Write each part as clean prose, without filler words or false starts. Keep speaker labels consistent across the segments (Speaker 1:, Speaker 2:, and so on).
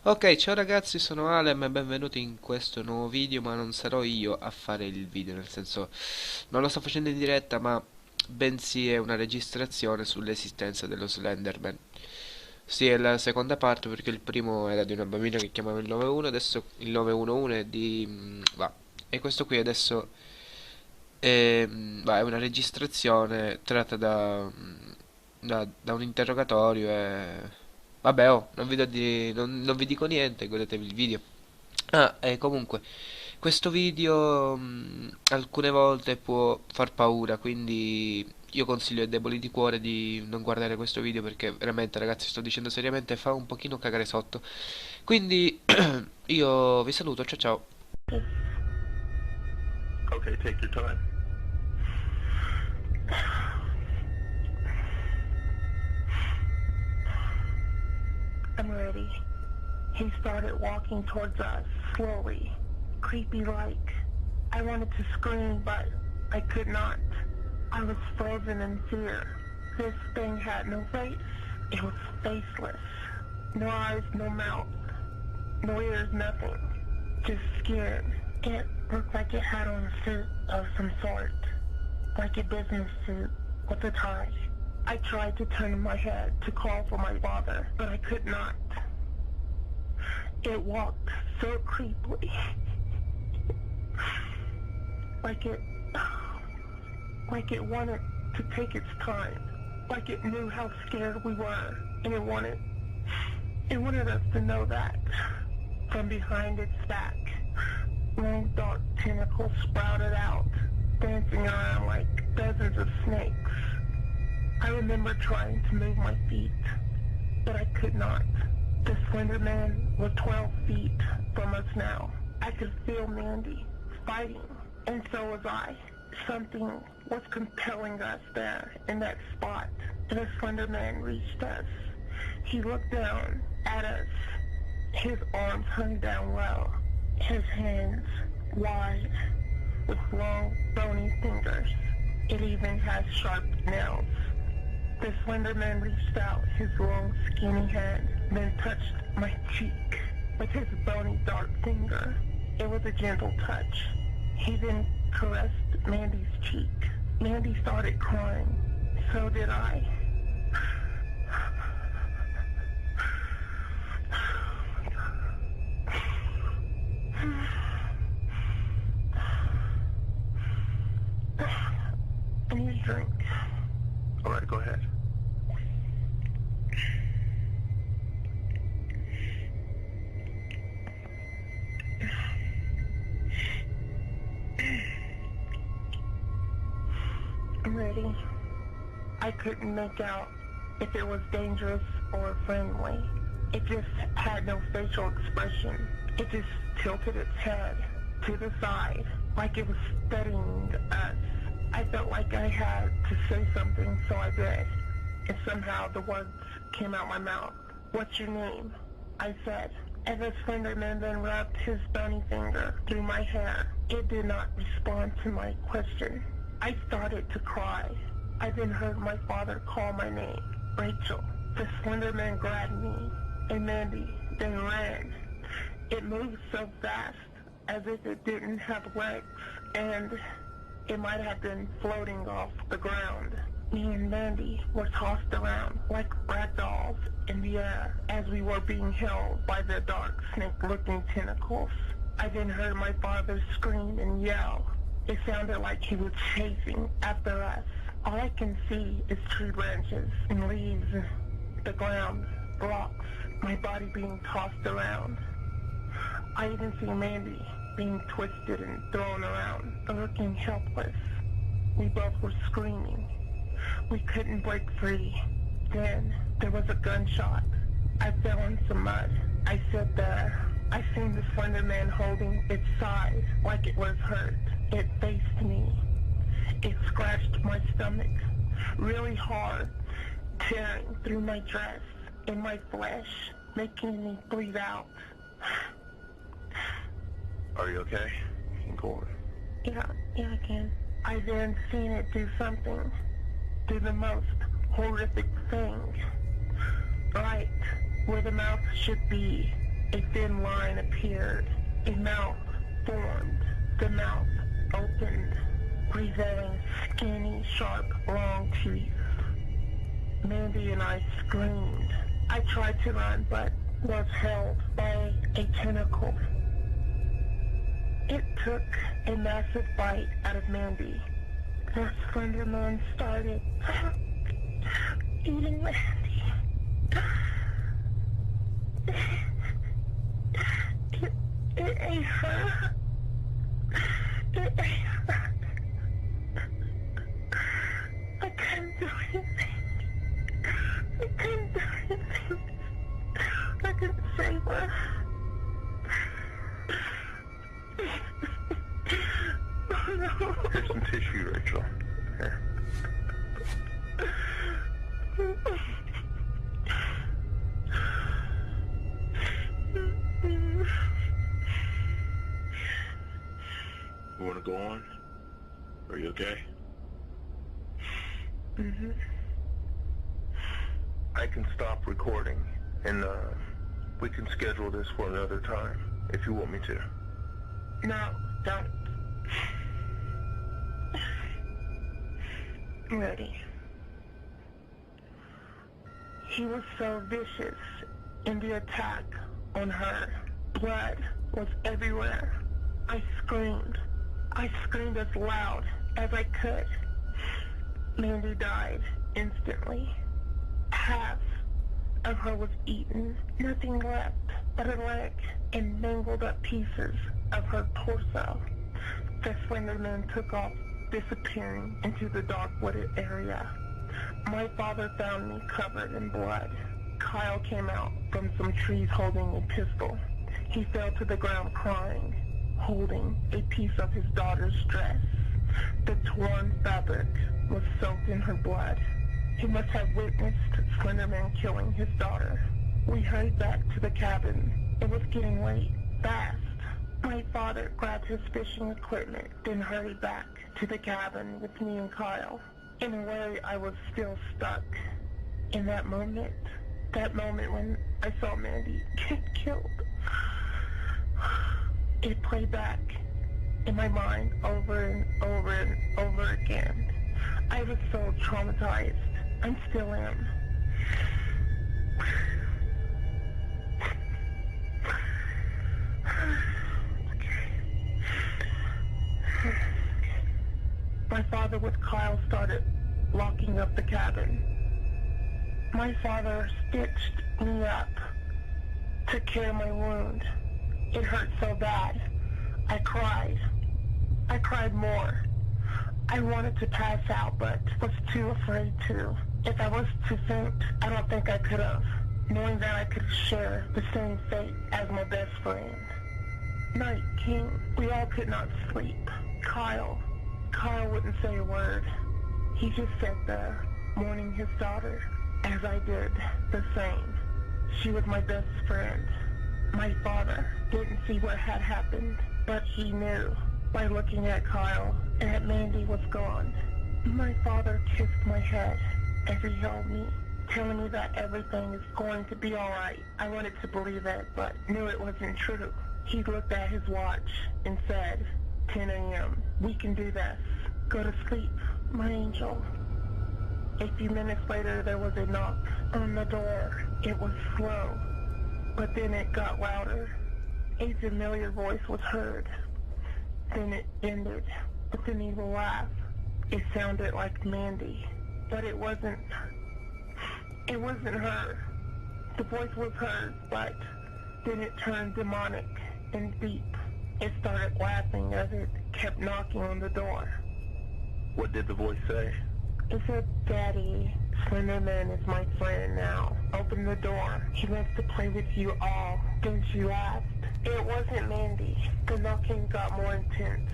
Speaker 1: Ok, ciao ragazzi, sono Alem e benvenuti in questo nuovo video, ma non sarò io a fare il video, nel senso non lo sto facendo in diretta, ma bensì è una registrazione sull'esistenza dello Slenderman. Sì, è la seconda parte perché il primo era di una bambina che chiamava il 911, adesso il 911 è di... va. E questo qui adesso è una registrazione tratta da un interrogatorio e... Vabbè, oh, non vi dico niente, godetevi il video. Ah, e comunque, questo video alcune volte può far paura, quindi io consiglio ai deboli di cuore di non guardare questo video perché veramente, ragazzi, sto dicendo seriamente, fa un pochino cagare sotto. Quindi io vi saluto, ciao ciao.
Speaker 2: Okay, take your time. I'm ready. He started walking towards us, slowly, creepy-like. I wanted to scream, but I could not. I was frozen in fear. This thing had no face. It was faceless. No eyes, no mouth, no ears, nothing. Just skin. It looked like it had on a suit of some sort, like a business suit with a tie. I tried to turn my head to call for my father, but I could not. It walked so creepily, like it, like it wanted to take its time, like it knew how scared we were, and it wanted us to know that. From behind its back, long dark tentacles sprouted out, dancing around like dozens of snakes. I remember trying to move my feet, but I could not. The Slender Man was 12 feet from us now. I could feel Mandy fighting, and so was I. Something was compelling us there in that spot. The Slender Man reached us. He looked down at us. His arms hung down low, his hands wide, with long, bony fingers. It even has sharp nails. The Slender Man reached out his long, skinny hand, then touched my cheek with his bony, dark finger. It was a gentle touch. He then caressed Mandy's cheek. Mandy started crying. So did I. I need a drink.
Speaker 3: All right, go ahead.
Speaker 2: I'm ready. I couldn't make out if it was dangerous or friendly. It just had no facial expression. It just tilted its head to the side, like it was studying us. I felt like I had to say something, so I did. And somehow the words came out my mouth. What's your name? I said. And the Slenderman then rubbed his bony finger through my hair. It did not respond to my question. I started to cry. I then heard my father call my name, Rachel. The Slenderman grabbed me, and Mandy then ran. It moved so fast, as if it didn't have legs, and it might have been floating off the ground. Me and Mandy were tossed around like rag dolls in the air as we were being held by the dark snake-looking tentacles. I then heard my father scream and yell. It sounded like he was chasing after us. All I can see is tree branches and leaves, the ground, rocks, my body being tossed around. I even see Mandy being twisted and thrown around, looking helpless. We both were screaming. We couldn't break free. Then there was a gunshot. I fell in some mud. I sat there. I seen the Slender Man holding its side like it was hurt. It faced me. It scratched my stomach really hard, tearing through my dress and my flesh, making me bleed out.
Speaker 3: Are you okay? You can go on.
Speaker 2: Yeah, I can. I then seen it do something. Do the most horrific thing. Right where the mouth should be. A thin line appeared. A mouth formed. The mouth opened, revealing skinny, sharp, long teeth. Mandy and I screamed. I tried to run, but was held by a tentacle. It took a massive bite out of Mandy. The Slenderman started eating Mandy. It ate her. It ate her. I couldn't do anything. I couldn't do anything. I couldn't save her. Oh no.
Speaker 3: Here's some tissue, Rachel. Here. You want to go on? Are you okay?
Speaker 2: Mm-hmm.
Speaker 3: I can stop recording, and we can schedule this for another time, if you want me to.
Speaker 2: No, don't. Ready. He was so vicious in the attack on her. Blood was everywhere. I screamed. I screamed as loud as I could. Mandy died instantly. Half of her was eaten. Nothing left but a leg and mangled up pieces of her torso. The Slenderman took off, disappearing into the dark wooded area. My father found me covered in blood. Kyle came out from some trees holding a pistol. He fell to the ground crying, holding a piece of his daughter's dress. The torn fabric was soaked in her blood. He must have witnessed Slenderman killing his daughter. We hurried back to the cabin. It was getting late, fast. My father grabbed his fishing equipment, then hurried back to the cabin with me and Kyle. In a way, I was still stuck. In that moment when I saw Mandy get killed, it played back in my mind over and over and over again. I was so traumatized. I still am. My father with Kyle started locking up the cabin. My father stitched me up to cure my wound. It hurt so bad. I cried. I cried more. I wanted to pass out, but was too afraid to. If I was to faint, I don't think I could have, knowing that I could share the same fate as my best friend. Night came. We all could not sleep. Kyle wouldn't say a word. He just sat there, mourning his daughter, as I did the same. She was my best friend. My father didn't see what had happened, but he knew by looking at Kyle and that Mandy was gone. My father kissed my head as he held me, telling me that everything is going to be all right. I wanted to believe it, but knew it wasn't true. He looked at his watch and said, 10 a.m. We can do this. Go to sleep, my angel. A few minutes later, there was a knock on the door. It was slow, but then it got louder. A familiar voice was heard. Then it ended with an evil laugh. It sounded like Mandy, but it wasn't her. The voice was hers, but then it turned demonic and deep. It started laughing as it kept knocking on the door.
Speaker 3: What did the voice say?
Speaker 2: It said, Daddy, Slenderman is my friend now. Open the door. He wants to play with you all. Then she laughed. It wasn't Mandy. The knocking got more intense.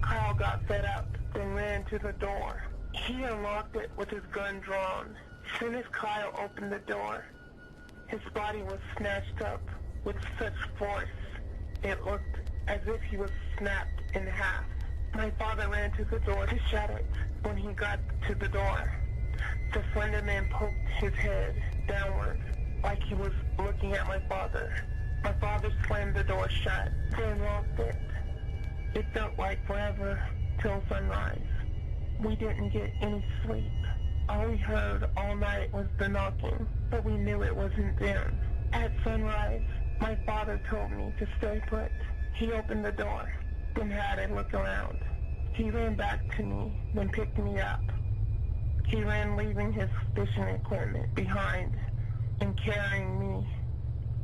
Speaker 2: Kyle got fed up, then ran to the door. He unlocked it with his gun drawn. As soon as Kyle opened the door, his body was snatched up with such force, it looked as if he was snapped in half. My father ran to the door to shut it. When he got to the door, the Slenderman poked his head downward like he was looking at my father. My father slammed the door shut, then locked it. It felt like forever till sunrise. We didn't get any sleep. All we heard all night was the knocking, but we knew it wasn't them. At sunrise, my father told me to stay put. He opened the door, then had a look around. He ran back to me, then picked me up. He ran leaving his fishing equipment behind and carrying me,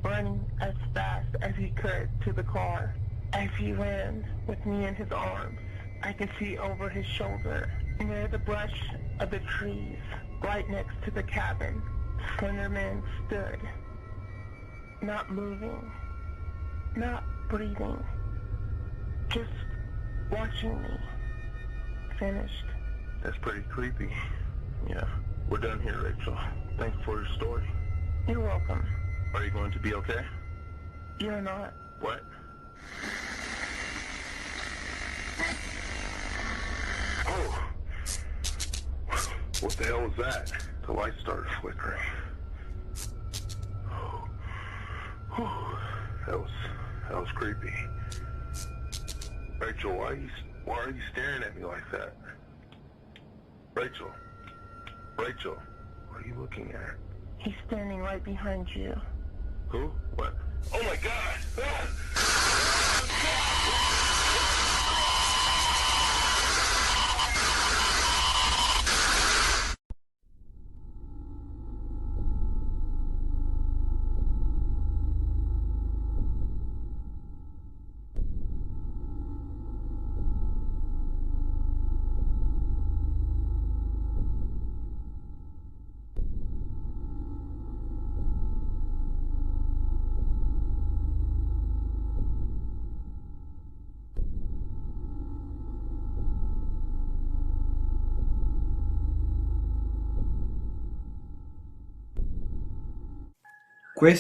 Speaker 2: running as fast as he could to the car. As he ran with me in his arms, I could see over his shoulder, near the brush of the trees, right next to the cabin, Slenderman stood, not moving, not breathing, just watching me. Finished.
Speaker 3: That's pretty creepy. Yeah, we're done here, Rachel. Thanks for your story.
Speaker 2: You're welcome.
Speaker 3: Are you going to be okay?
Speaker 2: You're not.
Speaker 3: What? Oh! What the hell was that? The light started flickering. Whew. That was creepy. Rachel, why are you staring at me like that? Rachel, what are you looking at?
Speaker 2: He's standing right behind you.
Speaker 3: Who? What? Oh my God!